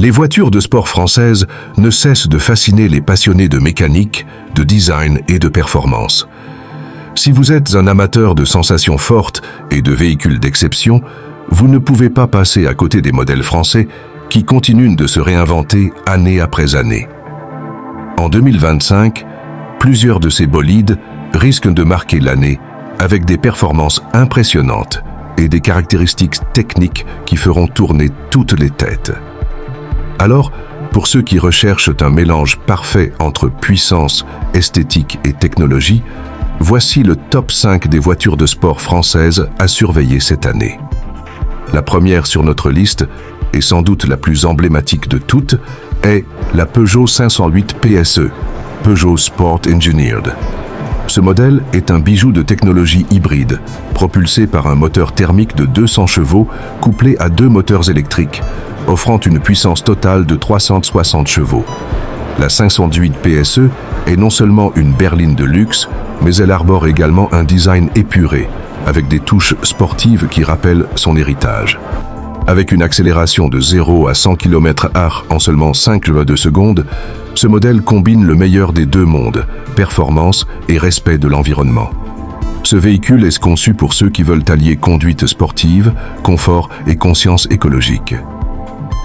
Les voitures de sport françaises ne cessent de fasciner les passionnés de mécanique, de design et de performance. Si vous êtes un amateur de sensations fortes et de véhicules d'exception, vous ne pouvez pas passer à côté des modèles français qui continuent de se réinventer année après année. En 2025, plusieurs de ces bolides risquent de marquer l'année avec des performances impressionnantes et des caractéristiques techniques qui feront tourner toutes les têtes. Alors, pour ceux qui recherchent un mélange parfait entre puissance, esthétique et technologie, voici le top 5 des voitures de sport françaises à surveiller cette année. La première sur notre liste, et sans doute la plus emblématique de toutes, est la Peugeot 508 PSE, Peugeot Sport Engineered. Ce modèle est un bijou de technologie hybride, propulsé par un moteur thermique de 200 chevaux couplé à 2 moteurs électriques, offrant une puissance totale de 360 chevaux. La 508 PSE est non seulement une berline de luxe, mais elle arbore également un design épuré, avec des touches sportives qui rappellent son héritage. Avec une accélération de 0 à 100 km/h en seulement 5 secondes, ce modèle combine le meilleur des deux mondes, performance et respect de l'environnement. Ce véhicule est conçu pour ceux qui veulent allier conduite sportive, confort et conscience écologique.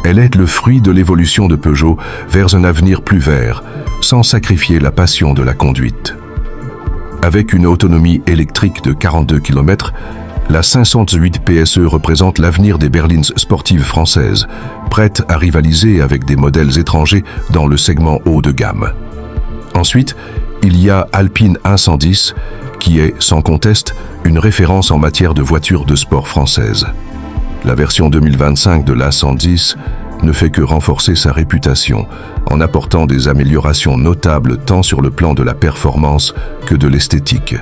Elle est le fruit de l'évolution de Peugeot vers un avenir plus vert, sans sacrifier la passion de la conduite. Avec une autonomie électrique de 42 km, la 508 PSE représente l'avenir des berlines sportives françaises, prêtes à rivaliser avec des modèles étrangers dans le segment haut de gamme. Ensuite, il y a Alpine A110, qui est, sans conteste, une référence en matière de voitures de sport françaises. La version 2025 de l'A110 ne fait que renforcer sa réputation en apportant des améliorations notables tant sur le plan de la performance que de l'esthétique.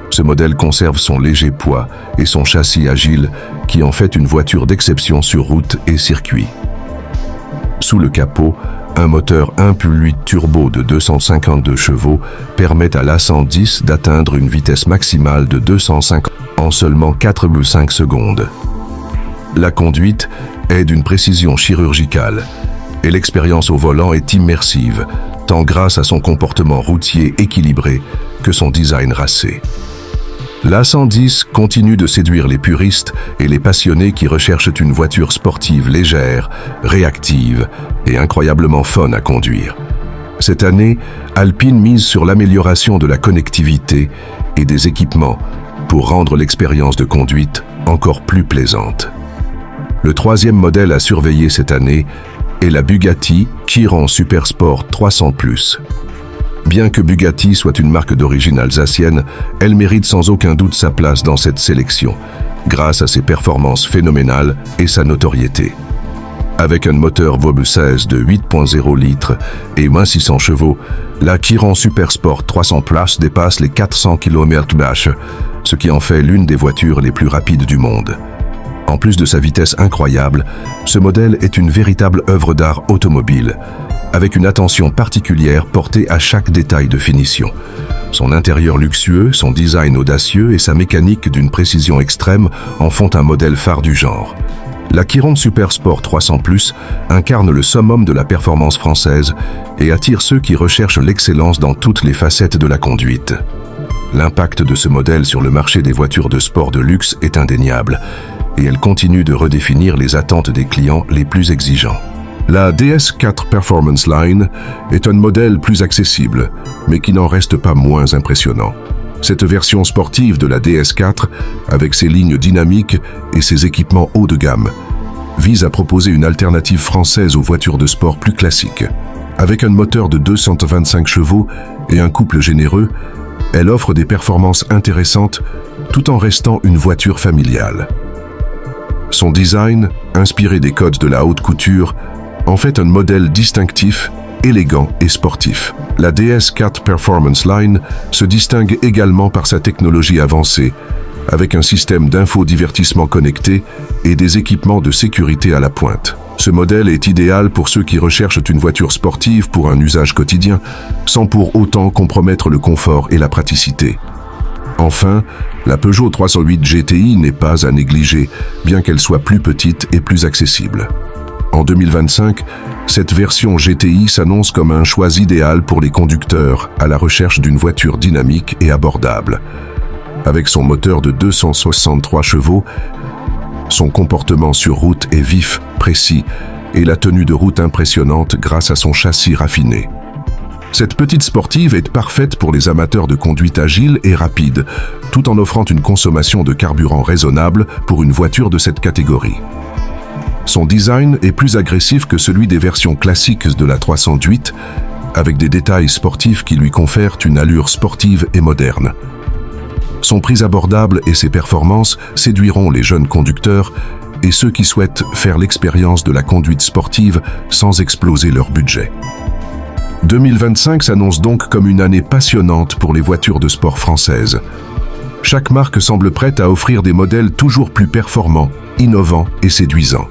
Ce modèle conserve son léger poids et son châssis agile qui en fait une voiture d'exception sur route et circuit. Sous le capot, un moteur 1.8 turbo de 252 chevaux permet à l'A110 d'atteindre une vitesse maximale de 250 en seulement 4,5 secondes. La conduite est d'une précision chirurgicale et l'expérience au volant est immersive, tant grâce à son comportement routier équilibré que son design racé. L'A110 continue de séduire les puristes et les passionnés qui recherchent une voiture sportive légère, réactive et incroyablement fun à conduire. Cette année, Alpine mise sur l'amélioration de la connectivité et des équipements pour rendre l'expérience de conduite encore plus plaisante. Le troisième modèle à surveiller cette année est la Bugatti Chiron Supersport 300+. Bien que Bugatti soit une marque d'origine alsacienne, elle mérite sans aucun doute sa place dans cette sélection, grâce à ses performances phénoménales et sa notoriété. Avec un moteur V16 de 8.0 litres et 600 chevaux, la Chiron Supersport 300+ dépasse les 400 km/h, ce qui en fait l'une des voitures les plus rapides du monde. En plus de sa vitesse incroyable, ce modèle est une véritable œuvre d'art automobile, avec une attention particulière portée à chaque détail de finition. Son intérieur luxueux, son design audacieux et sa mécanique d'une précision extrême en font un modèle phare du genre. La Chiron Supersport 300+ incarne le summum de la performance française et attire ceux qui recherchent l'excellence dans toutes les facettes de la conduite. L'impact de ce modèle sur le marché des voitures de sport de luxe est indéniable, et elle continue de redéfinir les attentes des clients les plus exigeants. La DS4 Performance Line est un modèle plus accessible, mais qui n'en reste pas moins impressionnant. Cette version sportive de la DS4, avec ses lignes dynamiques et ses équipements haut de gamme, vise à proposer une alternative française aux voitures de sport plus classiques. Avec un moteur de 225 chevaux et un couple généreux, elle offre des performances intéressantes tout en restant une voiture familiale. Son design, inspiré des codes de la haute couture, en fait un modèle distinctif, élégant et sportif. La DS4 Performance Line se distingue également par sa technologie avancée, avec un système d'infodivertissement connecté et des équipements de sécurité à la pointe. Ce modèle est idéal pour ceux qui recherchent une voiture sportive pour un usage quotidien, sans pour autant compromettre le confort et la praticité. Enfin, la Peugeot 308 GTI n'est pas à négliger, bien qu'elle soit plus petite et plus accessible. En 2025, cette version GTI s'annonce comme un choix idéal pour les conducteurs à la recherche d'une voiture dynamique et abordable. Avec son moteur de 263 chevaux, son comportement sur route est vif, précis, et la tenue de route impressionnante grâce à son châssis raffiné. Cette petite sportive est parfaite pour les amateurs de conduite agile et rapide, tout en offrant une consommation de carburant raisonnable pour une voiture de cette catégorie. Son design est plus agressif que celui des versions classiques de la 308, avec des détails sportifs qui lui confèrent une allure sportive et moderne. Son prix abordable et ses performances séduiront les jeunes conducteurs et ceux qui souhaitent faire l'expérience de la conduite sportive sans exploser leur budget. 2025 s'annonce donc comme une année passionnante pour les voitures de sport françaises. Chaque marque semble prête à offrir des modèles toujours plus performants, innovants et séduisants.